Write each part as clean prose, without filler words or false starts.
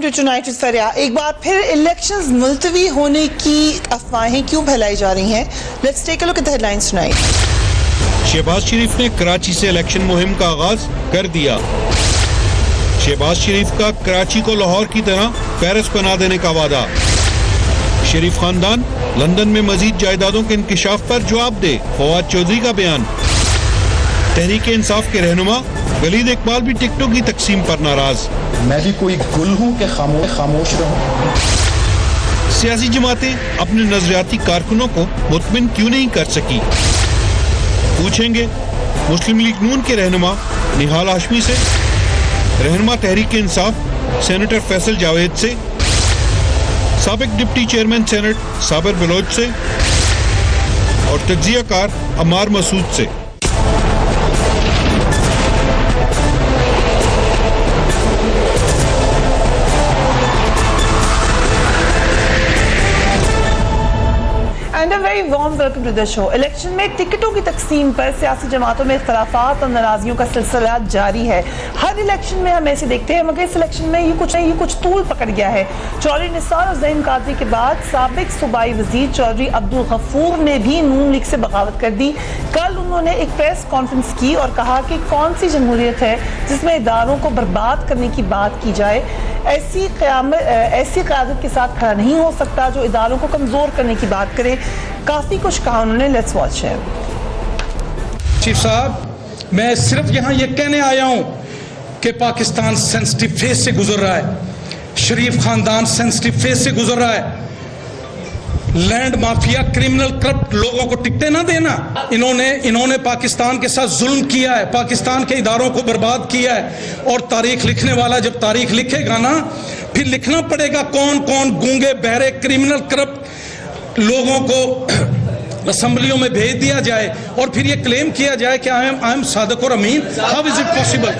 To tonight with फरिया। एक बार फिर elections मुलतवी होने की अफवाहें क्यों फैलाई जा रही हैं? Let's take a look at the headlines tonight. Shehbaz Sharif ने कराची से इलेक्शन मुहिम का आगाज कर दिया। शहबाज शरीफ का कराची को लाहौर की तरह पेरिस बना देने का वादा। शरीफ खानदान लंदन में मजीद जायदादों के इंकिशाफ पर जवाब दे, फवाद चौधरी का बयान। तहरीक इंसाफ के रहनुमा गलीद इकबाल भी टिकटों की तकसीम पर नाराज। मैं भी कोई गुल हूँ कि खामोश रहूं। सियासी जमातें अपने नजरियाती कारकुनों को मुतमिन क्यों नहीं कर सकी? पूछेंगे मुस्लिम लीग नून के रहनुमा निहाल हाशमी से, रहनुमा तहरीक इंसाफ सेनेटर फैसल जावेद से, साबिक deputy chairman senate Sabir Baloch से और तज्जियाकार अमार मसूद से। And a very warm welcome to the show. Election में टिकटों की तकसीम पर सियासी जमातों में इख्तलाफात और नाराजगियों का सिलसिला जारी है। हर इलेक्शन में हम ऐसे देखते हैं, मगर इस इलेक्शन में ये कुछ तूल पकड़ गया है। चौधरी निसार और ज़हीन कादरी के बाद साबिक सूबाई वज़ीर चौधरी अब्दुल गफूर ने भी नून लीग से बगावत कर दी। कल उन्होंने एक प्रेस कॉन्फ्रेंस की और कहा कि कौन सी जमहूरियत है जिसमें इदारों को बर्बाद करने की बात की जाए। ऐसी क़यादत के साथ खड़ा नहीं हो सकता जो इदारों को कमज़ोर करने की बात करे। काफ़ी कुछ कहा उन्होंने, लेट्स वॉच है। चीफ साहब, मैं सिर्फ यहाँ ये कहने आया हूँ कि पाकिस्तान सेंसिटिव फेज से गुजर रहा है। शरीफ खानदान सेंसिटिव फेज से गुजर रहा है। लैंड माफिया, क्रिमिनल, करप्ट लोगों को टिकटे ना देना। इन्होंने पाकिस्तान के साथ जुल्म किया है, पाकिस्तान के इदारों को बर्बाद किया है। और तारीख लिखने वाला जब तारीख लिखेगा ना, फिर लिखना पड़ेगा कौन कौन गूंगे बहरे क्रिमिनल करप्ट लोगों को असेंबलियों में भेज दिया जाए और फिर ये क्लेम किया जाए कि आई एम सादिक और Amin. How is it possible?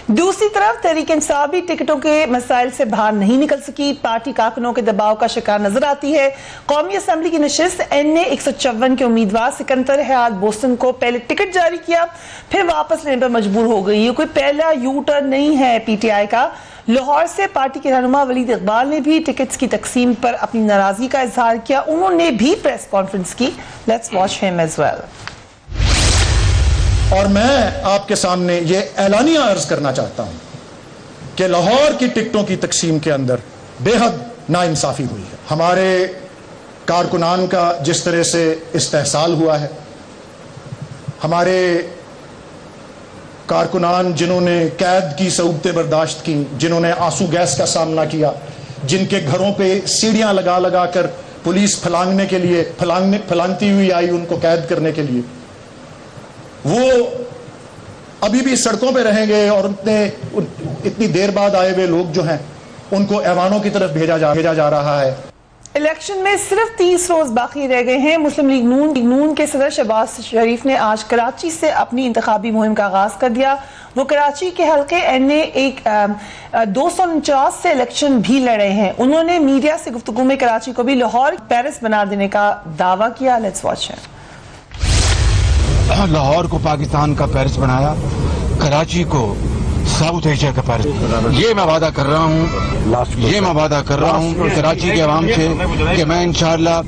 दूसरी तरफ तहरीक इंसाफ भी टिकटों के मसाइल से बाहर नहीं निकल सकी। पार्टी कारकुनों के दबाव का शिकार नजर आती है। कौमी असम्बली की नशिस्त NA 154 के उम्मीदवार सिकंदर हयात बोस्टन को पहले टिकट जारी किया, फिर वापस लेने पर मजबूर हो गई। ये कोई पहला यू टर्न नहीं है PTI का। लाहौर से पार्टी के रहनुमा वलीद इकबाल ने भी टिकट्स की तकसीम पर अपनी नाराजगी का इजहार किया। उन्होंने भी प्रेस कॉन्फ्रेंस की। Let's watch him as well. और मैं आपके सामने ये ऐलानिया अर्ज करना चाहता हूं कि लाहौर की टिकटों की तकसीम के अंदर बेहद नाइंसाफी हुई है। हमारे कारकुनान का जिस तरह से इस्तेहसाल हुआ है, हमारे कारकुनान जिन्होंने कैद की सऊबतें बर्दाश्त की, जिन्होंने आंसू गैस का सामना किया, जिनके घरों पे सीढ़ियां लगा लगा कर पुलिस फलांगती हुई आई उनको कैद करने के लिए, वो अभी भी सड़कों पे रहेंगे और इतनी देर बाद आए हुए लोग जो हैं उनको ऐवानों की तरफ भेजा जा रहा है। इलेक्शन में सिर्फ 30 रोज बाकी रह गए हैं। मुस्लिम लीग नून के सदर शहबाज शरीफ ने आज कराची से अपनी इंतखाबी मुहिम का आगाज कर दिया। वो कराची के हल्के NA 249 से इलेक्शन भी लड़े हैं। उन्होंने मीडिया से गुफ्तगू में कराची को भी लाहौर पेरिस बना देने का दावा किया। लेट्स वॉच है। लाहौर को पाकिस्तान का पेरिस बनाया, कराची को साउथ एशिया का पेरिस। ये मैं वादा कर रहा हूँ कराची के अवाम से कि मैं इंशाअल्लाह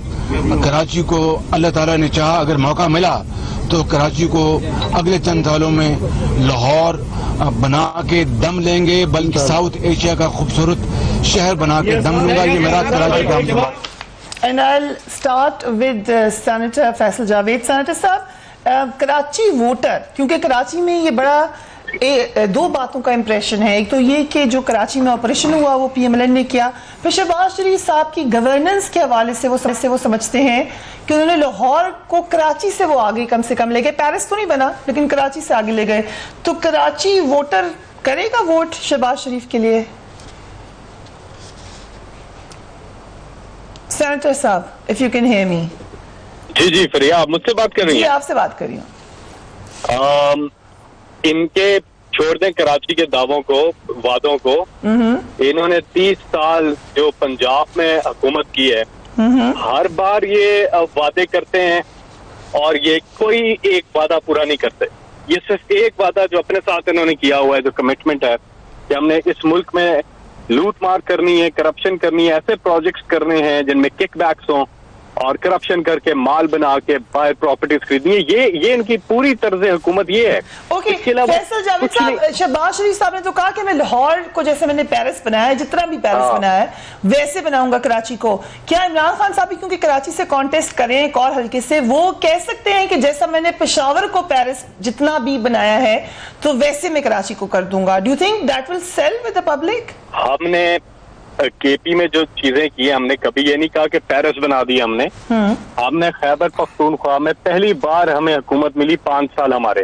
कराची को अल्लाह ताला ने चाहा अगर मौका मिला तो कराची को अगले चंद सालों में लाहौर बना के दम लेंगे, बल्कि साउथ एशिया का खूबसूरत शहर बना के दम लूंगा। ये मेरा कराची का। And I'll start with Senator Faisal Javed. Senator साहब, कराची वोटर, क्योंकि कराची में ये बड़ा दो बातों का इंप्रेशन है। एक तो ये कि जो कराची में ऑपरेशन हुआ वो PMLN ने किया, फिर शहबाज शरीफ साहब की गवर्नेंस के हवाले से वो समझते हैं कि उन्होंने लाहौर को कराची से वो आगे कम से कम ले गए। पेरिस तो नहीं बना लेकिन कराची से आगे ले गए। तो कराची वोटर करेगा वोट शहबाज शरीफ के लिए? सेनेटर साहब, if you can hear me. जी फरिया, आप मुझसे बात कर रही हैं? जी, आपसे बात कर रही हूँ। इनके छोड़ दें कराची के दावों को, वादों को। इन्होंने 30 साल जो पंजाब में हुकूमत की है, हर बार ये वादे करते हैं और ये कोई एक वादा पूरा नहीं करते। ये सिर्फ एक वादा जो अपने साथ इन्होंने किया हुआ है, जो कमिटमेंट है कि हमने इस मुल्क में लूट मार करनी है, करप्शन करनी है, ऐसे प्रोजेक्ट्स करने हैं जिनमें किकबैक्स हों और करप्शन करके माल बना के बाहर प्रॉपर्टीज खरीदनी है, ये इनकी पूरी तर्ज हुकूमत ये है। ओके, इसके अलावा फैसल जावेद कुछ नहीं। साहब, शहबाज शरीफ साहब ने तो कहा कि मैं लाहौर को जैसे मैंने पेरिस बनाया है, जितना भी पेरिस बनाया है वैसे बनाऊंगा कराची को। क्या इमरान खान साहब भी क्योंकि कराची से कॉन्टेस्ट करें एक और हल्के से, वो कह सकते हैं कि जैसा मैंने पेशावर को पेरिस जितना भी बनाया है तो वैसे मैं कराची को कर दूंगा? Do you think that will sell with the public? हमने केपी में जो चीजें की, हमने कभी ये नहीं कहा कि पेरिस बना दी हमने। हमने खैबर पख्तूनख्वा में पहली बार हमें हुकूमत मिली 5 साल हमारे,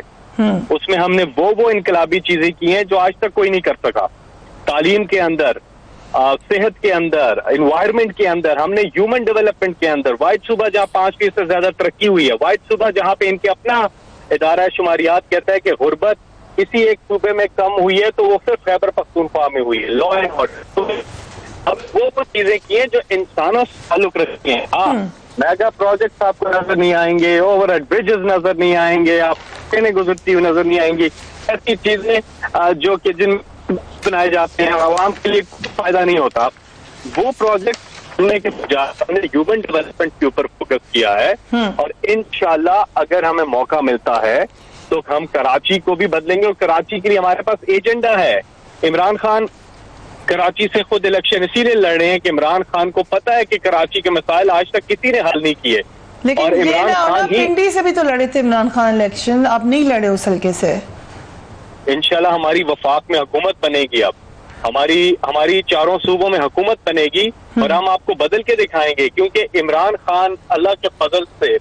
उसमें हमने वो इनकलाबी चीजें की हैं जो आज तक कोई नहीं कर सका। तालीम के अंदर, सेहत के अंदर, एनवायरमेंट के अंदर, हमने ह्यूमन डेवलपमेंट के अंदर, वाइट सूबा जहाँ 5% से ज्यादा तरक्की हुई है, वाइट सूबा जहाँ पे इनके अपना इदारा शुमारियात कहता है कि गुर्बत किसी एक सूबे में कम हुई है तो वो सिर्फ खैबर पख्तूनख्वा में हुई है, लॉ एंड ऑर्डर। अब वो चीजें की हैं जो इंसानों से ताल्लुक रखती हैं। हाँ, मेगा प्रोजेक्ट आपको नजर नहीं आएंगे, ओवरहेड ब्रिजेस नजर नहीं आएंगे, आप ट्रेनें गुजरती हुई नजर नहीं आएंगी, ऐसी चीजें जो कि जिन बनाए जाते हैं आवाम के लिए फायदा नहीं होता। वो प्रोजेक्ट सुनने के बजाय हमने ह्यूमन डेवलपमेंट के ऊपर फोकस किया है और इंशाल्लाह अगर हमें मौका मिलता है तो हम कराची को भी बदलेंगे और कराची के लिए हमारे पास एजेंडा है। इमरान खान कराची से खुद इलेक्शन इसीलिए लड़ रहे हैं कि इमरान खान को पता है कि कराची के मसाइल आज तक किसी ने हल नहीं किए। लेकिन और ये ना पिंडी से भी तो लड़े थे इमरान खान इलेक्शन, आप नहीं लड़े उस हल्के से। इंशाल्लाह हमारी वफाक में हुकूमत बनेगी, अब हमारी चारों सूबों में हुकूमत बनेगी और हम आपको बदल के दिखाएंगे, क्योंकि इमरान खान अल्लाह के फजल से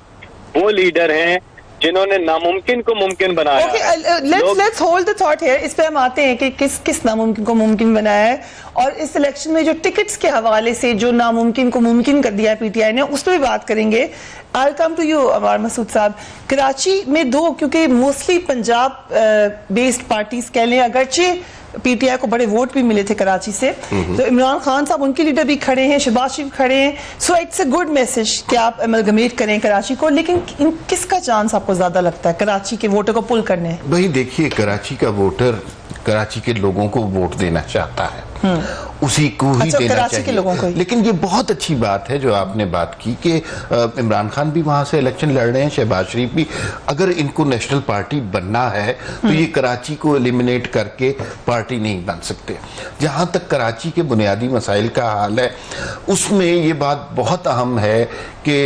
वो लीडर हैं जिन्होंने नामुमकिन को मुमकिन बनाया। Let's hold the thought here. इस पे हम आते हैं कि किस नामुमकिन को मुमकिन बनाया है और इस इलेक्शन में जो टिकट्स के हवाले से जो नामुमकिन को मुमकिन कर दिया है पीटीआई ने, उस पर भी बात करेंगे। आई कम टू यू अमर मसूद साहब। कराची में दो, क्योंकि मोस्टली पंजाब बेस्ड पार्टीज कह लें, अगरचे पीटीआई को बड़े वोट भी मिले थे कराची से, तो इमरान खान साहब उनके लीडर भी खड़े हैं, शहबाज शरीफ खड़े हैं, so it's a good message कि आप एमलगमेट करें कराची को। लेकिन किसका चांस आपको ज्यादा लगता है कराची के वोटर को पुल करने? भाई देखिए, कराची का वोटर कराची के लोगों को वोट देना चाहता है, उसी को ही देना कराची के लोगों को ही। लेकिन ये बहुत अच्छी बात है जो आपने बात की कि इमरान खान भी वहां से इलेक्शन लड़ रहे हैं, शहबाज शरीफ भी। अगर इनको नेशनल पार्टी बनना है तो ये कराची को एलिमिनेट करके पार्टी नहीं बन सकते। जहां तक कराची के बुनियादी मसाइल का हाल है, उसमें ये बात बहुत अहम है कि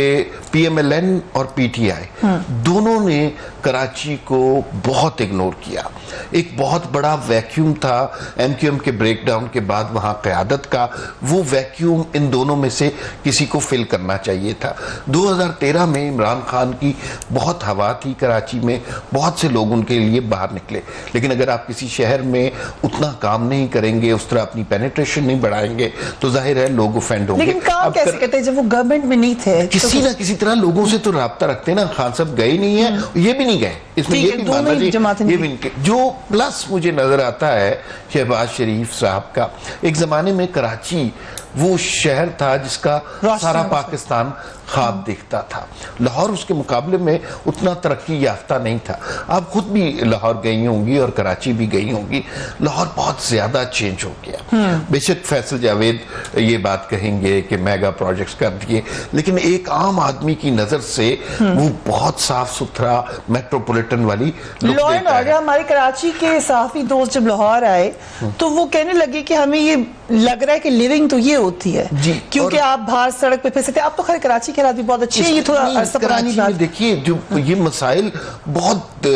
पीएमएलएन और पीटीआई दोनों ने कराची को बहुत इग्नोर किया। एक बहुत बड़ा वैक्यूम था एमक्यूएम के ब्रेकडाउन के बाद वहां क़यादत का, वो वैक्यूम इन दोनों में से किसी को फिल करना चाहिए था। 2013 में इमरान खान की बहुत हवा थी कराची में, बहुत से लोग उनके लिए बाहर निकले। लेकिन अगर आप किसी शहर में उतना काम नहीं करेंगे, उस तरह अपनी पेनिट्रेशन नहीं बढ़ाएंगे, तो जाहिर है लोग ऑफेंड होंगे। लेकिन काम कैसे करते जब वो गवर्नमेंट में नहीं थे? किसी ना किसी तरह लोगों से तो राब्ता रखते ना। खान साहब गए नहीं है, ये भी नहीं गए, इसमें ये भी मानना चाहिए, ये भी नहीं। जो प्लस मुझे नजर आता है शहबाज शरीफ साहब का, एक जमाने में कराची वो शहर था जिसका सारा पाकिस्तान ख्वाब देखता था। लाहौर उसके मुकाबले में उतना तरक्की याफ्ता नहीं था। आप खुद भी लाहौर गई होंगी और कराची भी गई होंगी, लाहौर बहुत ज्यादा चेंज हो गया। बेशक फैसल जावेद ये बात कहेंगे कि मेगा प्रोजेक्ट्स कर दिए, लेकिन एक आम आदमी की नजर से वो बहुत साफ सुथरा मेट्रोपॉलिटन वाली लॉ एंड ऑर्डर। हमारे कराची के सहाफी दोस्त जब लाहौर आए तो वो कहने लगे कि हमें ये लग रहा है कि लिविंग तो ये होती है जी, क्योंकि आप बाहर सड़क पे फिर सकते। आप तो खैर कराची के हालात भी बहुत अच्छे हैं, ये थोड़ा अरसा पुरानी बात। देखिए, जो ये मसाइल बहुत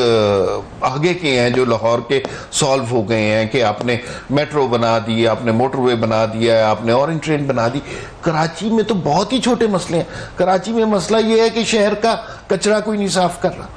आगे के हैं जो लाहौर के सॉल्व हो गए हैं कि आपने मेट्रो बना दी, आपने मोटरवे बना दिया, आपने ऑरेंज ट्रेन बना दी। कराची में तो बहुत ही छोटे मसले हैं। कराची में मसला ये है कि शहर का कचरा कोई नहीं साफ कर रहा।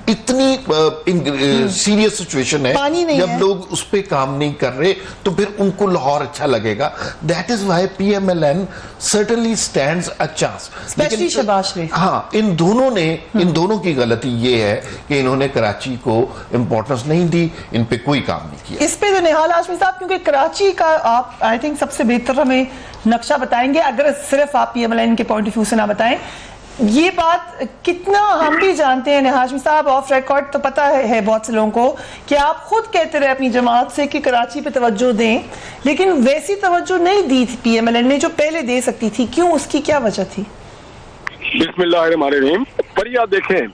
इतनी सीरियस सिचुएशन है, जब लोग उस पर काम नहीं कर रहे तो फिर उनको लाहौर अच्छा लगेगा। That is why PMLN certainly stands a chance. Specially Shehbaz Sharif. हाँ, इन दोनों की गलती ये है कि इन्होंने कराची को इंपॉर्टेंस नहीं दी, इन पे कोई काम नहीं किया। इस पे तो निहाल हाशमी साहब, क्योंकि कराची का आप आई थिंक सबसे बेहतर हमें नक्शा बताएंगे, अगर सिर्फ आप पीएमएलएन के पॉइंट ऑफ व्यू से ना बताएं। ये बात कितना हम भी जानते हैं हाशमी साहब, ऑफ रिकॉर्ड तो पता है बहुत से लोगों को कि आप खुद कहते रहे अपनी जमात से कि कराची पे तवज्जो दें, लेकिन वैसी तवज्जो नहीं दी थी PMLN ने जो पहले दे सकती थी। क्यों, उसकी क्या वजह थी? बिस्मिल्लाहिर्रहमानिर्रहीम। पर यह देखें,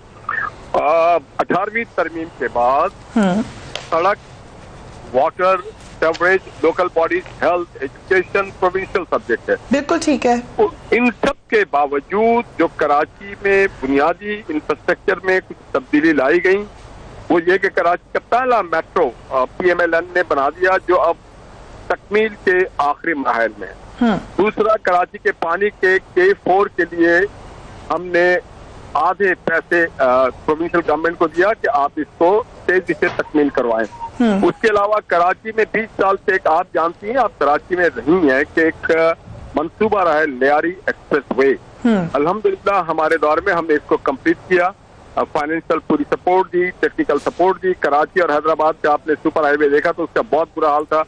18वीं तरमीम के बाद सड़क, water, coverage, local bodies, health, education provincial subject है। बिल्कुल ठीक है। इन सब के बावजूद जो कराची में बुनियादी इंफ्रास्ट्रक्चर में कुछ तब्दीली लाई गई, वो ये कि कराची का पहला मेट्रो PMLN ने बना दिया, जो अब तकमील के आखिरी मराहल में है। दूसरा, कराची के पानी के K4 के लिए हमने आधे पैसे प्रोविंशियल गवर्नमेंट को दिया कि आप इसको तेजी से तकमील करवाएं। उसके अलावा कराची में 20 साल से एक, आप जानती हैं, आप कराची में रही हैं, कि एक मंसूबा रहा है लियारी एक्सप्रेसवे। अल्हम्दुलिल्लाह हमारे दौर में हमने इसको कंप्लीट किया, फाइनेंशियल पूरी सपोर्ट दी, टेक्निकल सपोर्ट दी। कराची और हैदराबाद से आपने सुपर हाईवे देखा तो उसका बहुत बुरा हाल था।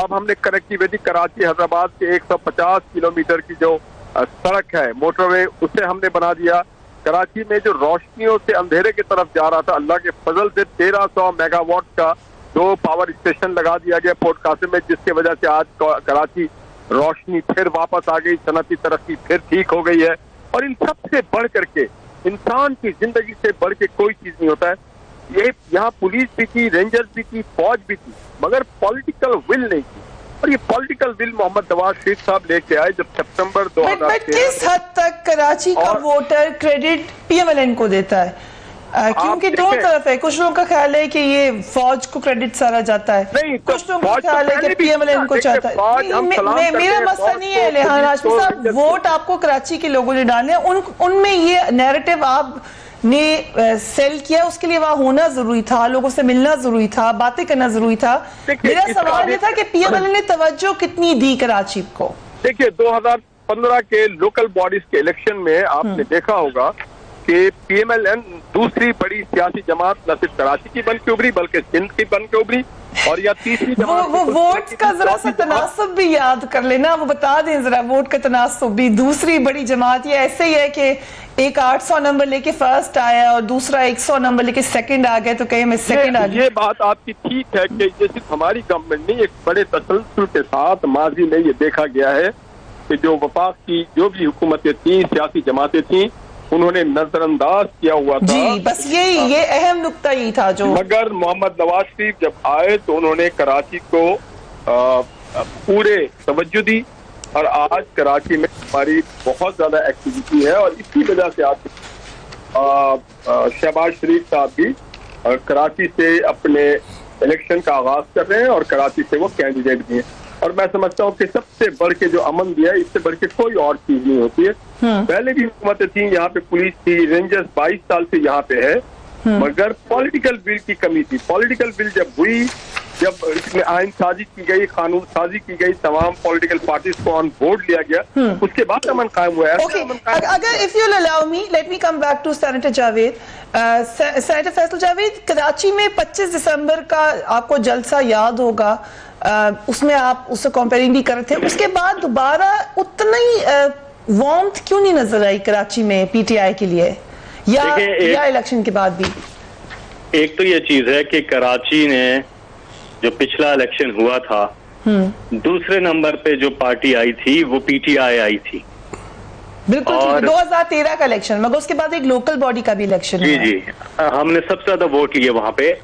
अब हमने कनेक्टिविटी कराची हैदराबाद के 150 किलोमीटर की जो सड़क है, मोटरवे, उसे हमने बना दिया। कराची में जो रोशनियों से अंधेरे की तरफ जा रहा था, अल्लाह के फजल से 1300 मेगावाट का 2 पावर स्टेशन लगा दिया गया पोर्ट कासिम में, जिसकी वजह से आज कराची रोशनी फिर वापस आ गई, सनअती तरक्की फिर ठीक हो गई है। और इन सब से बढ़ करके, इंसान की जिंदगी से बढ़ के कोई चीज नहीं होता है। ये यहाँ पुलिस भी थी, रेंजर्स भी थी, फौज भी थी, मगर पॉलिटिकल विल नहीं थी। और ये पॉलिटिकल विल मोहम्मद नवाज शरीफ साहब लेके आए जब सितंबर 2013। किस हद तक कराची का वोटर क्रेडिट PMLN को देता है? क्योंकि दो तरफ है, कुछ लोगों का ख्याल है कि ये फौज को क्रेडिट सारा जाता है, नहीं, कुछ लोगों का ख्याल है कि PMLN को चाहता है। मेरा मसला नहीं है रेहान हाशमी साहब, वोट आपको कराची के लोगों ने डाले, उनमें ये नैरेटिव आप ने सेल किया, उसके लिए वहां होना जरूरी था, लोगों से मिलना जरूरी था, बातें करना जरूरी था। मेरा सवाल ये था कि PMLN ने तवज्जो कितनी दी कराची को? देखिए, 2015 के लोकल बॉडीज के इलेक्शन में आपने देखा होगा कि PMLN दूसरी बड़ी सियासी जमात न सिर्फ कराची की बन के उभरी बल्कि सिंध की बन के उभरी, और या तीसरी जमात वो वोट का जरा सा तनासब भी याद कर लेना, वो बता दें जरा वोट का तनासब भी। दूसरी बड़ी जमात ये ऐसे ही है कि एक 800 नंबर लेके फर्स्ट आया और दूसरा 100 नंबर लेके सेकंड आ गए, तो कहीं मैं सेकंड आ गया। ये बात आपकी ठीक है कि ये सिर्फ हमारी गवर्नमेंट नहीं, एक बड़े तसलसल के साथ माजी में ये देखा गया है कि जो वफाक की जो भी हुकूमतें थी, सियासी जमातें थी, उन्होंने नजरअंदाज किया हुआ था। जी, बस ये अहम नुक्ता ही था जो, मगर मोहम्मद नवाज शरीफ जब आए तो उन्होंने कराची को पूरे तवज्जो दी, और आज कराची में हमारी बहुत ज्यादा एक्टिविटी है। और इसी वजह से आज शहबाज शरीफ साहब भी कराची से अपने इलेक्शन का आगाज कर रहे हैं और कराची से वो कैंडिडेट भी हैं। और मैं समझता हूँ कि सबसे बढ़ के जो अमन दिया है, इससे बढ़ के कोई और चीज नहीं होती है। पहले भी हुकूमतें थी, यहाँ पे पुलिस थी, रेंजर्स 22 साल से यहाँ पे है, मगर पॉलिटिकल विल की कमी थी। पॉलिटिकल विल जब हुई, जब इसमें आइन साजी की गई, कानून साजी की गई, तमाम पॉलिटिकल पार्टीज को ऑन बोर्ड लिया गया, उसके बाद अमन कायम हुआ है। अगर if you allow me, let me come back to senator Javed. Senator Faisal Javed, Karachi में 25 दिसंबर का आपको जलसा याद होगा, उसमें आप उससे कंपेयरिंग भी कर रहे थे, उसके बाद दोबारा उतना ही वार्मथ क्यों नहीं नजर आई कराची में PTI के लिए, या इलेक्शन के बाद भी? एक तो ये चीज है कि कराची ने जो पिछला इलेक्शन हुआ था, दूसरे नंबर पे जो पार्टी आई थी वो PTI आई थी। बिल्कुल, 2013 का इलेक्शन, मगर उसके बाद एक लोकल बॉडी का भी इलेक्शन जी जी, हमने सबसे ज्यादा वोट लिए वहां पे।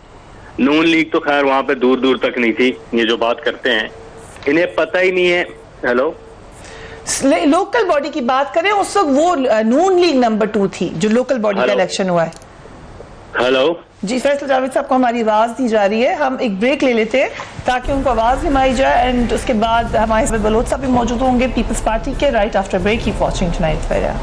नून लीग तो खैर वहां पे दूर दूर तक नहीं थी। ये जो बात करते हैं इन्हें पता ही नहीं है। हेलो, लोकल बॉडी की बात करें, उस वक्त वो नून लीग नंबर 2 थी जो लोकल बॉडी का इलेक्शन हुआ है। हेलो जी, फैसल जावेद साहब को हमारी आवाज दी जा रही है, हम एक ब्रेक ले लेते हैं ताकि उनको आवाज निमाई जाए, एंड उसके बाद हमारे साथ बलोच साहब भी मौजूद होंगे पीपल्स पार्टी के। Right after break, keep watching tonight Fereeha.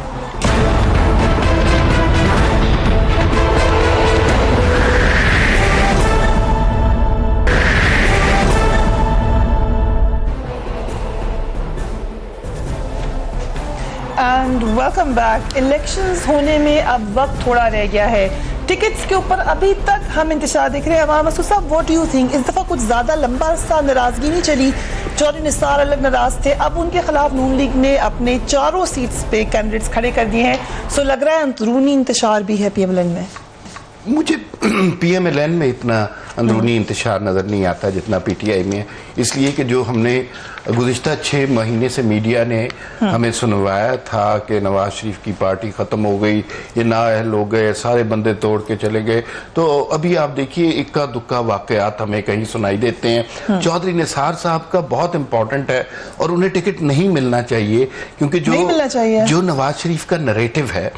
And welcome back. Elections होने में अब वक्त थोड़ा रह गया है, टिकट्स के ऊपर अभी तक हम इंतजार देख रहे हैं। अवाम मसूद साहब, व्हाट डू यू थिंक, इस दफा कुछ ज्यादा लंबा अरसा नाराजगी नहीं चली चौधरी निसार अलग नाराज थे, अब उनके खिलाफ नून लीग ने अपने 4 सीट्स पे कैंडिडेट्स खड़े कर दिए हैं। सो लग रहा है अंदरूनी इंतशार भी है PMLN में। मुझे PMLN में इतना अंदरूनी इंतशार नज़र नहीं आता जितना PTI में है, इसलिए कि जो हमने गुज़िश्ता 6 महीने से मीडिया ने हमें सुनवाया था कि नवाज शरीफ की पार्टी ख़त्म हो गई, ये नाअहल हो गए, सारे बंदे तोड़ के चले गए, तो अभी आप देखिए इक्का दुक्का वाक़यात हमें कहीं सुनाई देते हैं। चौधरी निसार साहब का बहुत इंपॉर्टेंट है और उन्हें टिकट नहीं मिलना चाहिए, क्योंकि जो नवाज शरीफ का नरेटिव है,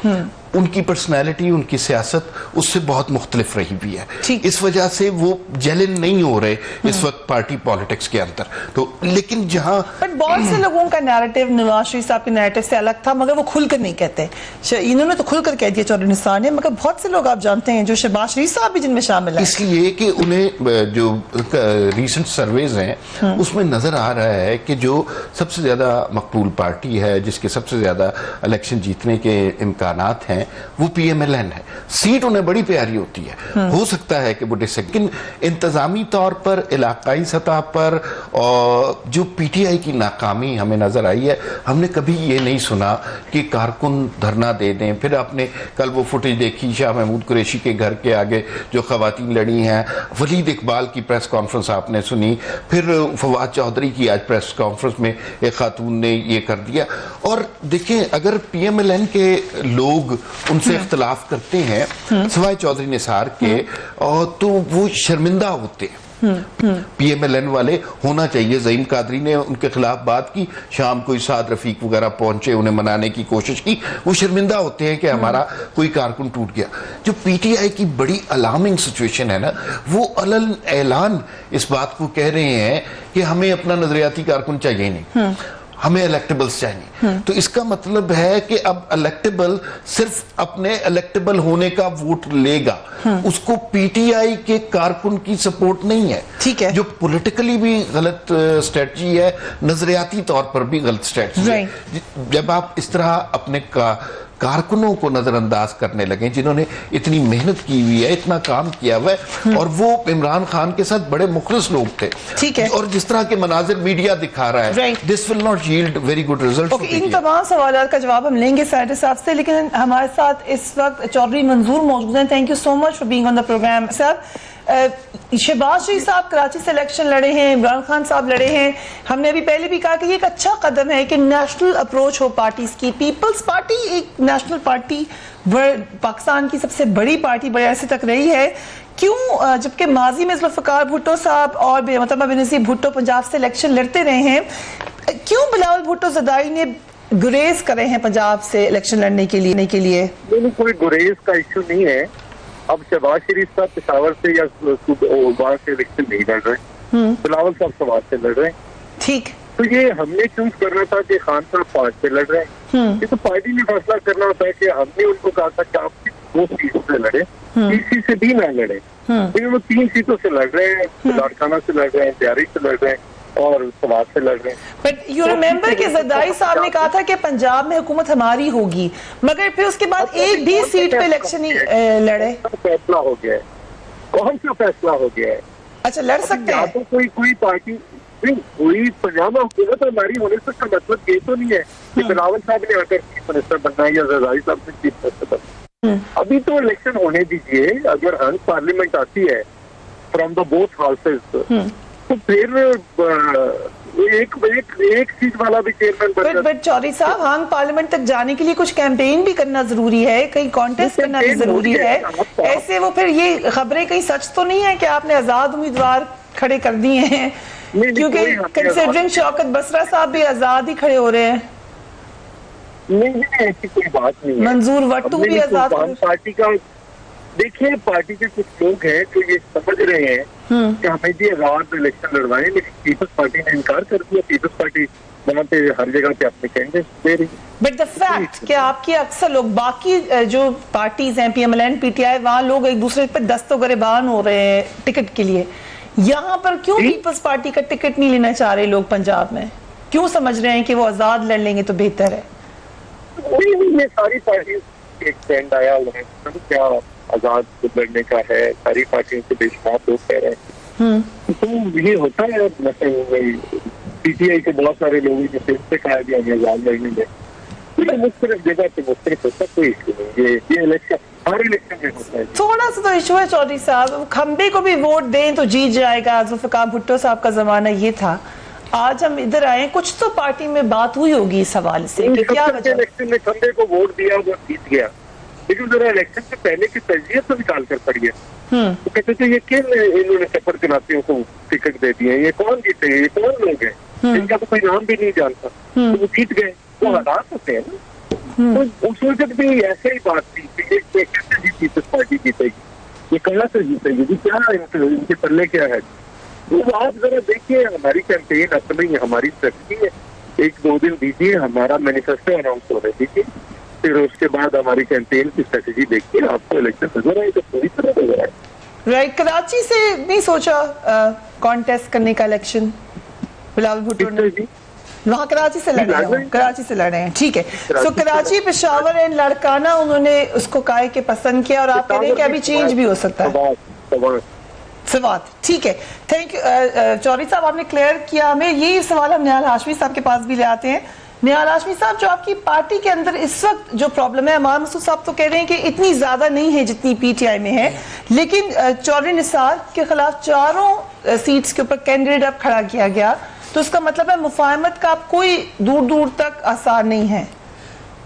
उनकी पर्सनैलिटी, उनकी सियासत उससे बहुत मुख्तलिफ रही हुई है, इस वजह से वो जेलिन नहीं हो रहे इस वक्त पार्टी पॉलिटिक्स के अंदर। तो लेकिन जहां बहुत से लोगों का नैरेटिव नवाज शरीफ साहब के नैरेटिव से अलग था, मगर वो खुलकर नहीं कहते। इन्होंने तो खुलकर कह दिया चौधरी निसार ने, मगर बहुत से लोग आप जानते हैं जो शहबाज शरीफ साहब भी जिनमें शामिल है, इसलिए कि उन्हें जो रीसेंट सर्वेज हैं उसमें नजर आ रहा है कि जो सबसे ज्यादा मकबूल पार्टी है, जिसके सबसे ज्यादा इलेक्शन जीतने के इम्कानात हैं, वो PMLN है। सीट उन्हें बड़ी प्यारी होती है, हो सकता है कि वो लेकिन इंतजामी तौर पर, इलाकाई सतह पर, और जो PTI की नाकामी हमें नजर आई है, हमने कभी ये नहीं सुना कि कारकुन धरना दे दें। फिर आपने कल वो फुटेज देखी शाह महमूद कुरैशी के घर के आगे जो खवातीन लड़ी हैं, वलीद इकबाल की प्रेस कॉन्फ्रेंस आपने सुनी, फिर फवाद चौधरी की आज प्रेस कॉन्फ्रेंस में एक खातून ने ये कर दिया। और देखें, अगर PMLN के लोग उनसे इख्तलाफ करते हैं सिवाय चौधरी निसार के, और तो वो शर्मिंदा होते हैं। PMLN वाले होना चाहिए। ज़हीम कादरी ने उनके खिलाफ बात की, शाम कोई साद रफीक वगैरह पहुंचे, उन्हें मनाने की कोशिश की, वो शर्मिंदा होते हैं कि हमारा कोई कारकुन टूट गया। जो PTI की बड़ी अलार्मिंग सिचुएशन है ना, वो अलल ऐलान इस बात को कह रहे हैं कि हमें अपना नजरियाती कारकुन चाहिए नहीं, हमें इलेक्टेबल्स चाहिए। तो इसका मतलब है कि अब इलेक्टेबल सिर्फ अपने इलेक्टेबल होने का वोट लेगा, उसको PTI के कारकुन की सपोर्ट नहीं है। ठीक है, जो पॉलिटिकली भी गलत स्ट्रेटजी है, नजरियाती तौर पर भी गलत स्ट्रेटजी है। जब आप इस तरह अपने कारकुनों को नजरअंदाज करने लगे जिन्होंने इतनी मेहनत की हुई है, इतना काम किया हुआ है, और वो इमरान खान के साथ बड़े मुखलिस लोग थे, ठीक है, और जिस तरह के मनाजिर मीडिया दिखा रहा है, this will not yield very good result. इन तमाम सवालों का जवाब हम लेंगे सैयद साहब से, लेकिन हमारे साथ इस वक्त चौधरी मंजूर मौजूद हैं। Thank you so much for being on the program. Sir, Shehbaz Sharif साहब कराची से इलेक्शन लड़े हैं, इमरान खान साहब लड़े हैं। हमने अभी पहले भी कहा कि ये एक अच्छा कदम है कि नेशनल अप्रोच हो पार्टीज की। पीपल्स पार्टी एक नेशनल पार्टी, पाकिस्तान की सबसे बड़ी पार्टी बड़े अरसे तक रही है। क्यों, जबकि माजी में जुल्फिकार भुट्टो साहब और बेनज़ीर भुट्टो पंजाब से इलेक्शन लड़ते रहे हैं, क्यों बिलावल भुट्टो ज़रदारी ने गुरेज करे हैं पंजाब से इलेक्शन लड़ने के लिए? कोई गुरेज का इशू नहीं है। अब शहबाज शरीफ साहब पेशावर से या वहां से इलेक्शन नहीं लड़ रहे, बिलावल साहब समाज से लड़ रहे हैं। ठीक, तो ये हमने चूज करना था कि खान साहब 5 से लड़ रहे हैं। ये तो पार्टी ने फैसला करना होता है कि हमने उनको कहा था कि आप 2 सीट से लड़े, तीसरी से भी ना लड़े। तो वो 3 सीटों से लड़ रहे हैं, लाड़काना से लड़ रहे हैं, तैयारी से लड़ रहे हैं और समाज से लड़ रहे हैं। बट यू रिमेम्बर कि ज़रदारी साहब ने कहा था कि पंजाब में हुकूमत हमारी होगी, मगर फिर उसके बाद एक भी सीट पे इलेक्शन ही लड़े। फैसला हो गया है। कौन सा फैसला हो गया है? अच्छा, लड़ सकते हैं। तो कोई पार्टी नहीं, कोई पंजाब में हुकूमत हमारी होने से का मतलब ये तो नहीं है कि बिलावल साहब ने आकर चीफ मिनिस्टर बनना है या ज़रदारी साहब ने चीफ मिनिस्टर बनना। अभी तो इलेक्शन होने दीजिए। अगर हंग पार्लियामेंट आती है फ्रॉम द बोथ हाउसेज, तो फिर एक सीट वाला भी चेयरमैन बन। बट चौधरी साहब, हांग पार्लियामेंट तक जाने के लिए कुछ कैंपेन भी करना जरूरी है, कहीं कॉन्टेस्ट करना भी जरूरी है। ऐसे वो फिर ये खबरें कहीं सच तो नहीं है कि आपने आजाद उम्मीदवार खड़े कर दिए हैं? क्योंकि कंसिडरिंग शौकत बसरा साहब भी आजाद ही खड़े हो रहे हैं। नहीं, ऐसी कोई बात नहीं है। मंजूर वट्टू भी आजाद। पार्टी का देखिए, पार्टी के कुछ लोग हैं जो ये समझ रहे हैं कि हमें भी आजाद इलेक्शन लड़वाएं, लेकिन पीपल्स पार्टी ने इनकार कर दिया। पीपल्स पार्टी वहाँ पे हर जगह पे अपने कैंडिडेट दे रही है। बट द फैक्ट कि आपके अक्सर लोग, बाकी जो पार्टीज हैं PMLN PTI, वहाँ लोग एक दूसरे पे दस्तो गिरबान हो रहे हैं टिकट के लिए। यहाँ पर क्यों पीपल्स पार्टी का टिकट नहीं लेना चाह रहे लोग पंजाब में? क्यों समझ रहे हैं कि वो आजाद लड़ लेंगे तो बेहतर है? ये सारी पार्टी एक ट्रेंड आया हुआ है, क्या आजाद लड़ने का है, सारी पार्टियों से बेशुमार लोग कह रहे हैं। तो ये होता है, पीटीआई के बहुत सारे लोगों को फिर से कहा गया आजाद रहने में, तो मुख्तलिफ जगह पे मुख्तलिफ होता, कोई इशू नहीं। ये इलेक्शन हर इलेक्शन में होता है। थोड़ा सा तो इशू है चौधरी साहब, खंबे को भी वोट दें तो जीत जाएगा, जुल्फिकार भुट्टो साहब का जमाना ये था। आज हम इधर आए, कुछ तो पार्टी में बात हुई होगी इस हवाले से कि क्या वजह। इलेक्शन में खंबे को वोट दिया, वो जीत गया, लेकिन जरा इलेक्शन से पहले की तरजीह तो निकाल कर पड़ी है। तो कहते थे ये किन इन्होंने सफर जनातियों को टिकट दे दिए, ये कौन जीते, ये कौन लोग हैं, इनका तो कोई नाम भी नहीं जानता, तो वो जीत गए। वो हालात होते हैं ना। तो उस वक्त भी ऐसे ही बात थी कि ये कैसे जीती, पार्टी जीतेगी, ये कहाँ से जीतेगी, जी क्या इनके पल्ले क्या है। तो आप जरा देखिए, हमारी कैंपेन अपनी हमारी स्ट्रेटजी है, 1-2 दिन दीजिए, हमारा मैनिफेस्टो अनाउंस होने दीजिए, फिर उसके बाद हमारी कैंपेन की स्ट्रेटजी देखिए, आपको इलेक्शन नजर आए तो पूरी तरह नजर आए। राइट, कराची से नहीं सोचा कॉन्टेस्ट करने का इलेक्शन बिलावल भुट्टो ने? वहाँ कराची से लड़ रहे हैं, कराची से लड़ रहे हैं, ठीक है। सो कराची, पेशावर एंड लड़काना उन्होंने उसको काहे के पसंद किया, और आप कह रहे हैं कि अभी चेंज भी हो सकता है। सवात, ठीक है, थैंक यू चौधरी साहब, आपने क्लियर किया हमें। यही सवाल हम निहाल हाशमी साहब के पास भी ले आते हैं। निहाल हाशमी साहब, जो आपकी पार्टी के अंदर इस वक्त जो प्रॉब्लम है, अमान मसूद साहब तो कह रहे हैं कि इतनी ज्यादा नहीं है जितनी पीटीआई में है, लेकिन चौधरी निसार के खिलाफ 4 सीट्स के ऊपर कैंडिडेट अब खड़ा किया गया, तो उसका मतलब है मुफाहमत का अब कोई दूर दूर तक आसार नहीं है।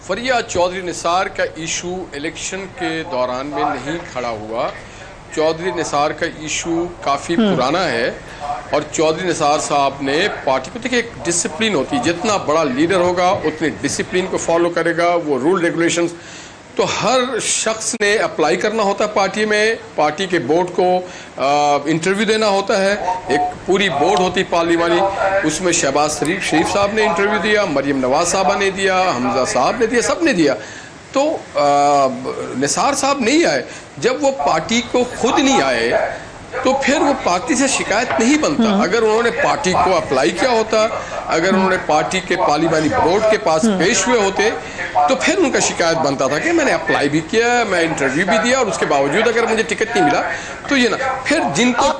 फरिया, चौधरी निसार का इशू इलेक्शन के दौरान में नहीं खड़ा हुआ। चौधरी निसार का इशू काफ़ी पुराना है, और चौधरी निसार साहब ने पार्टी को, देखिए एक डिसिप्लिन होती है, जितना बड़ा लीडर होगा उतनी डिसिप्लिन को फॉलो करेगा, वो रूल रेगुलेशंस। तो हर शख्स ने अप्लाई करना होता है पार्टी में, पार्टी के बोर्ड को इंटरव्यू देना होता है, एक पूरी बोर्ड होती पार्लिमानी, उसमें शहबाज शरीफ साहब ने इंटरव्यू दिया, मरियम नवाज साहबा ने दिया, हमजा साहब ने दिया, सब ने दिया। तो निसार साहब नहीं आए। जब वो पार्टी को खुद नहीं आए तो फिर वो पार्टी से शिकायत नहीं बनता। अगर उन्होंने पार्टी को अप्लाई किया होता, अगर उन्होंने पार्टी के पार्लिमानी बोर्ड के पास पेश हुए होते, तो फिर उनका शिकायत बनता था कि मैंने अप्लाई भी किया, मैं इंटरव्यू भी दिया, और उसके बावजूद अगर मुझे टिकट नहीं मिला तो ये ना, फिर जिनको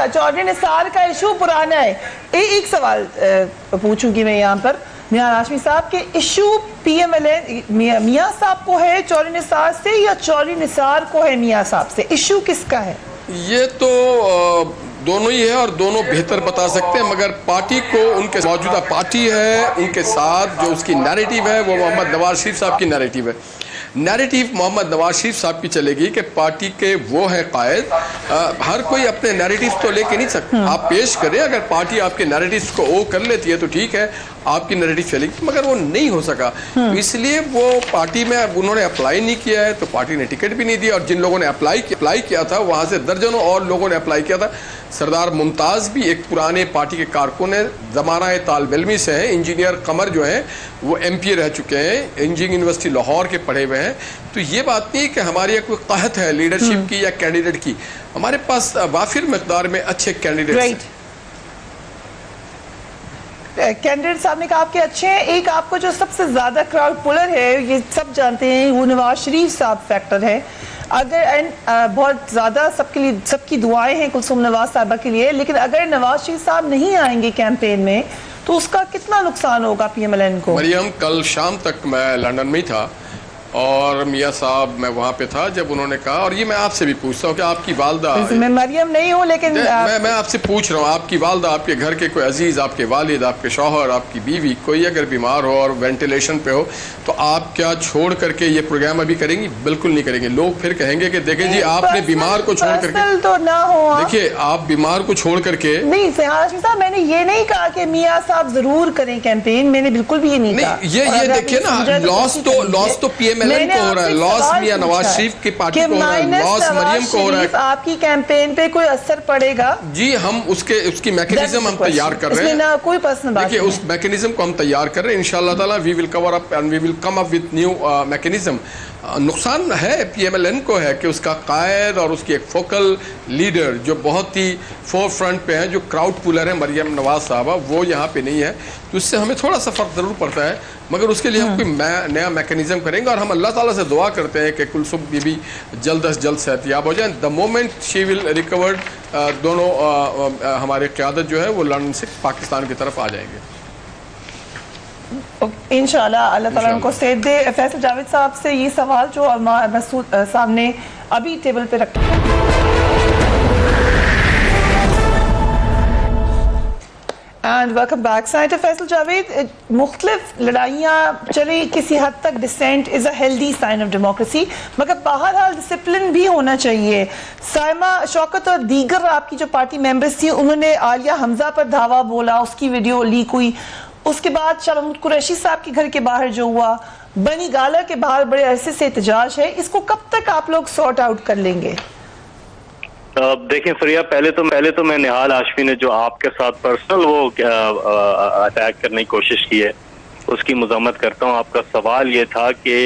चौधरी निसार का इशू पुराना है। एक सवाल पूछूंगी मैं यहाँ पर निहाल हाशमी साहब के, इशू पीएमएलएन मियां साहब को है चौधरी निसार से, या चौधरी निसार को है मियां साहब से? इशू किसका है? ये तो दोनों ही है, और दोनों बेहतर बता सकते हैं, मगर पार्टी को, उनके मौजूदा पार्टी है, उनके साथ जो उसकी नैरेटिव है वो मोहम्मद नवाज शरीफ साहब की नैरेटिव है। नैरेटिव मोहम्मद नवाज शरीफ साहब की चलेगी कि पार्टी के वो है कायद। हर कोई अपने नैरेटिव तो लेके नहीं सकता, आप पेश करें, अगर पार्टी आपके नैरेटिव्स को ओ कर लेती है तो ठीक है, आपकी नैरेटिव चलेगी, मगर वो नहीं हो सका। तो इसलिए वो पार्टी में उन्होंने अप्लाई नहीं किया है, तो पार्टी ने टिकट भी नहीं दिया, और जिन लोगों ने अप्लाई किया था वहाँ से दर्जनों और लोगों ने अप्लाई किया था। सरदार मुमताज़ भी एक पुराने पार्टी के कारकुन है, ज़माना तालिब इल्मी से हैं। इंजीनियर कमर जो हैं वो MP रह चुके हैं, इंजीनियरिंग यूनिवर्सिटी लाहौर के पढ़े हुए हैं। तो ये बात नहीं कि हमारे यहाँ कोई कहत है लीडरशिप की या कैंडिडेट की, हमारे पास वाफिर मकदार में अच्छे कैंडिडेट कैंडिडेट साहब ने कहा आपके अच्छे हैं। एक आपको जो सबसे ज्यादा क्राउड पुलर है, ये सब जानते हैं, वो नवाज शरीफ साहब फैक्टर है। अगर बहुत ज्यादा सबके लिए, सबकी दुआएं हैं कुलसुम नवाज साहबा के लिए, लेकिन अगर नवाज शरीफ साहब नहीं आएंगे कैंपेन में तो उसका कितना नुकसान होगा पीएमएलएन को? मरियम, कल शाम तक मैं लंदन में ही था, और मियाँ साहब मैं वहाँ पे था जब उन्होंने कहा, और ये मैं आपसे भी पूछता हूँ कि आपकी वालदा, मैं मरियम नहीं हूँ लेकिन मैं आपसे पूछ रहा हूँ, आपकी वालदा, आपके घर के कोई अजीज़, आपके वालिद, आपके शौहर, आपकी बीवी, कोई अगर बीमार हो और वेंटिलेशन पे हो, तो आप क्या छोड़ करके ये प्रोग्राम अभी करेंगी? बिल्कुल नहीं करेंगे। लोग फिर कहेंगे कि देखें जी, आपने बीमार को छोड़ करके, तो ना हो, देखिए आप बीमार को छोड़ करके नहीं। हाशमी साहब, मैंने ये नहीं कहा कि मियाँ साहब जरूर करें कैंपेन, मैंने बिल्कुल भी ये नहीं कहा। ये देखिए ना, लॉस तो पीएमएलएन को हो रहा है, लॉस मियां नवाज शरीफ की पार्टी को हो रहा है, लॉस मरियम को हो रहा है। आपकी कैंपेन पे कोई असर पड़ेगा? जी, हम उसकी मैकेनिज्म हम तैयार कर रहे हैं, ना कोई पर्सनल बात। देखिए उस मैकेनिज्म को हम तैयार कर रहे हैं, इंशाल्लाह ताला we will cover up and we will come up with new mechanism. नुकसान है पीएमएलएन को है कि उसका कायद और उसकी एक फोकल लीडर जो बहुत ही फोर फ्रंट पे है, जो क्राउड पुलर है, मरियम नवाज साहबा, वो यहाँ पे नहीं है, तो इससे हमें थोड़ा सा फर्क जरूर पड़ता है। मगर उसके लिए हम कोई नया मैकेनिज्म करेंगे और हम अल्लाह ताला से दुआ करते हैं कि कुलसुम बीबी जल्द अज जल्द सेहतियाब हो जाए। The moment she will recovered, दोनों हमारे क़यादत जो है वो लंदन से पाकिस्तान की तरफ आ जाएंगे इंशाल्लाह। अल्लाह ताला उनको सेहत दे। फैसल जावेद साहब से ये सवाल जो मसूद साहब ने अभी टेबल पे रखा and welcome back. Senator Faisal Javed, मुख्तलिफ लड़ाइयाँ चली, किसी हद तक dissent is a healthy sign of democracy, मगर बहरहाल डिसिप्लिन भी होना चाहिए। साइमा शौकत और दीगर आपकी जो पार्टी मेंबर्स थी उन्होंने आलिया हमजा पर धावा बोला, उसकी वीडियो लीक हुई। उसके बाद शाह महमूद कुरैशी साहब के घर के बाहर जो हुआ, बनी गाला के बाहर बड़े अरसे से एहतजाज है, इसको कब तक आप लोग सॉर्ट आउट कर लेंगे? देखें फरिया, पहले तो मैं निहाल हाशमी ने जो आपके साथ पर्सनल वो अटैक करने की कोशिश की है उसकी मजम्मत करता हूँ। आपका सवाल ये था कि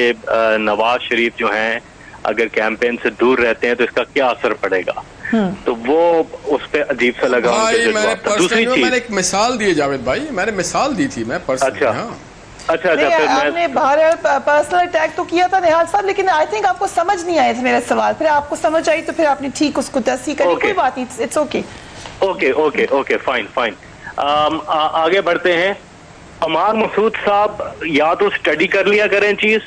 नवाज शरीफ जो हैं अगर कैंपेन से दूर रहते हैं तो इसका क्या असर पड़ेगा, तो वो उस पर अजीब सा लगा। दूसरी चीज मैंने एक मिसाल दी जावेद भाई, मैंने मिसाल दी थी मैं पर्सनल। अच्छा आपने बाहर पर्सनल अटैक तो किया था निहाल साहब, लेकिन आई थिंक आपको समझ नहीं आया था मेरा सवाल, फिर आपको समझ आई तो फिर आपने ठीक उसको तस्दीक करी। कोई बात नहीं, इट्स ओके फाइन। आगे बढ़ते हैं। अमार मसूद साहब या तो स्टडी कर लिया करें चीज,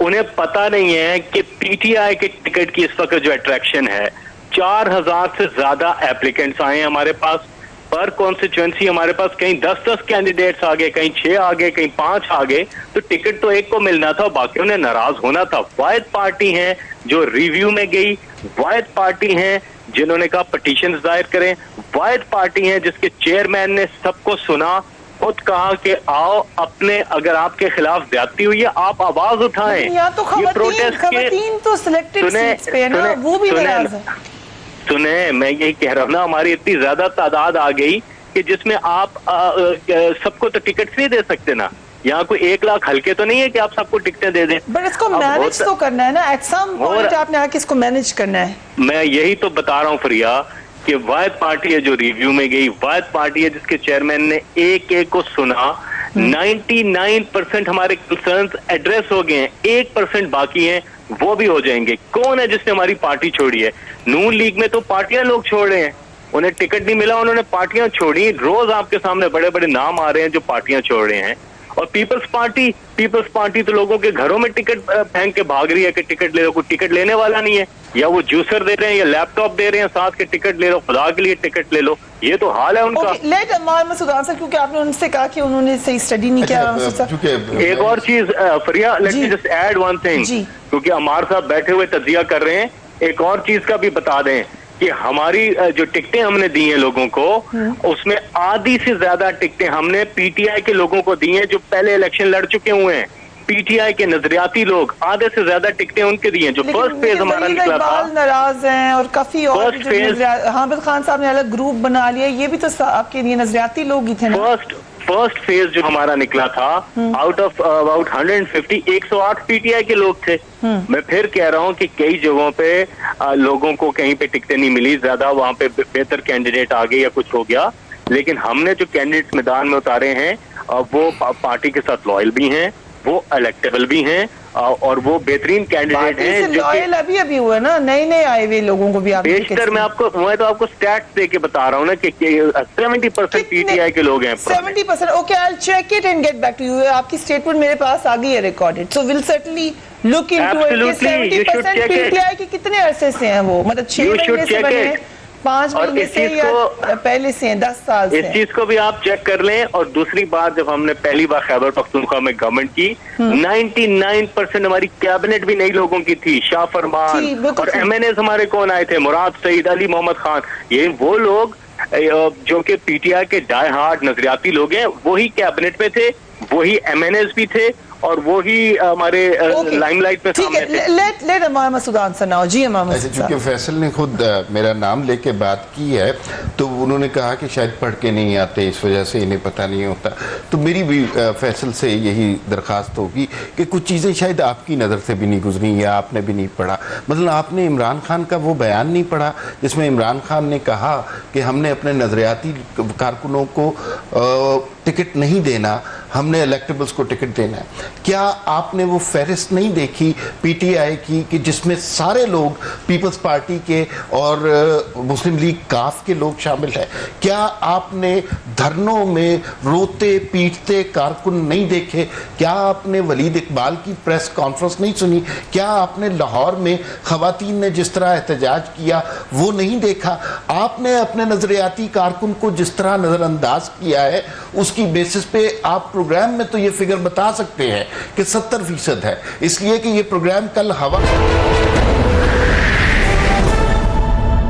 उन्हें पता नहीं है कि पीटीआई के टिकट की इस वक्त जो अट्रैक्शन है, 4000 से ज्यादा एप्लीकेंट्स आए हैं हमारे पास पर कॉन्स्टिट्यूएंसी। हमारे पास कहीं 10 कैंडिडेट्स आ गए, कहीं 6 आ गए, कहीं 5 आ गए, तो टिकट तो एक को मिलना था, बाकियों ने नाराज होना था। वाहिद पार्टी है जो रिव्यू में गई, वाहिद पार्टी है जिन्होंने कहा पटिशंस दायर करें, वाहिद पार्टी है जिसके चेयरमैन ने सबको सुना, खुद कहा कि आओ अपने, अगर आपके खिलाफ ज्यादती हुई है आप आवाज उठाएं। ये प्रोटेस्ट तो सिलेक्टेड सीट्स पे है ना, वो भी नाराज है। सुने, मैं यही कह रहा हूँ ना, हमारी इतनी ज्यादा तादाद आ गई कि जिसमें आप सबको तो टिकट नहीं दे सकते ना। यहाँ कोई 1 लाख हल्के तो नहीं है कि आप सबको टिकटें दे दें। बट इसको मैनेज तो करना है ना, एट सम पॉइंट आपने आके इसको मैनेज करना है। मैं यही तो बता रहा हूँ फरिया कि वाहिद पार्टी है जो रिव्यू में गई, वाहिद पार्टी है जिसके चेयरमैन ने एक को सुना। 99% हमारे कंसर्न्स एड्रेस हो गए हैं, 1% बाकी हैं, वो भी हो जाएंगे। कौन है जिसने हमारी पार्टी छोड़ी है? नून लीग में तो पार्टियां लोग छोड़ रहे हैं, उन्हें टिकट नहीं मिला, उन्होंने पार्टियां छोड़ी। रोज आपके सामने बड़े बड़े नाम आ रहे हैं जो पार्टियां छोड़ रहे हैं। और पीपल्स पार्टी तो लोगों के घरों में टिकट फेंक के भाग रही है कि टिकट ले लो। कोई टिकट लेने वाला नहीं है, या वो जूसर दे रहे हैं या लैपटॉप दे रहे हैं साथ के, टिकट ले लो, खुदा के लिए टिकट ले लो। ये तो हाल है उनका। लेट अमार मसूद आंसर, क्योंकि आपने उनसे कहा कि उन्होंने सही स्टडी नहीं किया। एक और चीज Fereeha, let me just add one thing, क्योंकि अमार साहब बैठे हुए तजिया कर रहे हैं, एक और चीज का भी बता दें कि हमारी जो टिकटें हमने दी हैं लोगों को, उसमें आधी से ज्यादा टिकटें हमने पीटीआई के लोगों को दी हैं जो पहले इलेक्शन लड़ चुके हुए हैं। पीटीआई के नजरियाती लोग, आधे से ज्यादा टिकटें उनके दी हैं। जो फर्स्ट फेज हमारा निकला था, नाराज हैं और काफी और हामिद खान साहब ने अलग ग्रुप बना लिया, ये भी तो आपके लिए नजरियाती लोग ही थे ना। फर्स्ट फेज जो हमारा निकला था, आउट ऑफ अबाउट 150, 108 पीटीआई के लोग थे। मैं फिर कह रहा हूं कि कई जगहों पे लोगों को कहीं पे टिकटें नहीं मिली, ज्यादा वहां पे बेहतर कैंडिडेट आ गए या कुछ हो गया, लेकिन हमने जो कैंडिडेट मैदान में उतारे हैं वो पार्टी के साथ लॉयल भी हैं, वो इलेक्टेबल भी हैं और वो बेहतरीन कैंडिडेट हैं जो कि अभी हुआ ना, नए आए हुए लोगों को भी आप बेशतर मैं तो आपको स्टैट्स दे के बता रहा हूँ ना कि 70% पीटीआई के लोग हैं। 70%। Okay, I will check it and get back to you. आपकी स्टेटमेंट मेरे पास आ गई है recorded, so will certainly look into it. 70% PTI के कितने अरसे से हैं वो, मतलब 6 महीने से बने हैं, 5 महीने से या पहले से हैं, 10 साल से? इस चीज को भी आप चेक कर लें। और दूसरी बात, जब हमने पहली बार खैबर पख्तूनख्वा में गवर्नमेंट की, 99% हमारी कैबिनेट भी नई लोगों की थी। शाह फरमान और एमएनएस हमारे कौन आए थे? मुराद सईद, अली मोहम्मद खान, ये वो लोग जो कि पीटीआई के डाई हार्ड नजरियाती लोग हैं, वही कैबिनेट में थे, वही एमएनएस भी थे और वो ही हमारे लाइमलाइट में सामने थे। लेट अमार मसूद आंसर नाउ। जी अमार मसूद साहब, चूंकि फैसल ने खुद मेरा नाम लेके बात की है, तो उन्होंने कहा कि शायद पढ़ के नहीं आते, इस वजह से इन्हें पता नहीं होता। तो मेरी भी फैसल से यही दरख्वास्त होगी कि कुछ चीज़ें शायद आपकी नज़र से भी नहीं गुजरी या आपने भी नहीं पढ़ा। मतलब आपने इमरान खान का वो बयान नहीं पढ़ा जिसमें इमरान खान ने कहा कि हमने अपने नजरियाती कारकुनों को टिकट नहीं देना, हमने इलेक्टेबल्स को टिकट देना है। क्या आपने वो फहरिस्त नहीं देखी पीटीआई की कि जिसमें सारे लोग पीपल्स पार्टी के और मुस्लिम लीग काफ के लोग शामिल हैं? क्या आपने धरनों में रोते पीटते कारकुन नहीं देखे? क्या आपने वलीद इकबाल की प्रेस कॉन्फ्रेंस नहीं सुनी? क्या आपने लाहौर में खवातीन ने जिस तरह एहतजाज किया वो नहीं देखा? आपने अपने नजरियाती कारकुन को जिस तरह नजरअंदाज किया है, उसकी बेसिस पे आप प्रोग्राम में तो ये फिगर बता सकते हैं कि 70% है, इसलिए कि ये प्रोग्राम कल हवा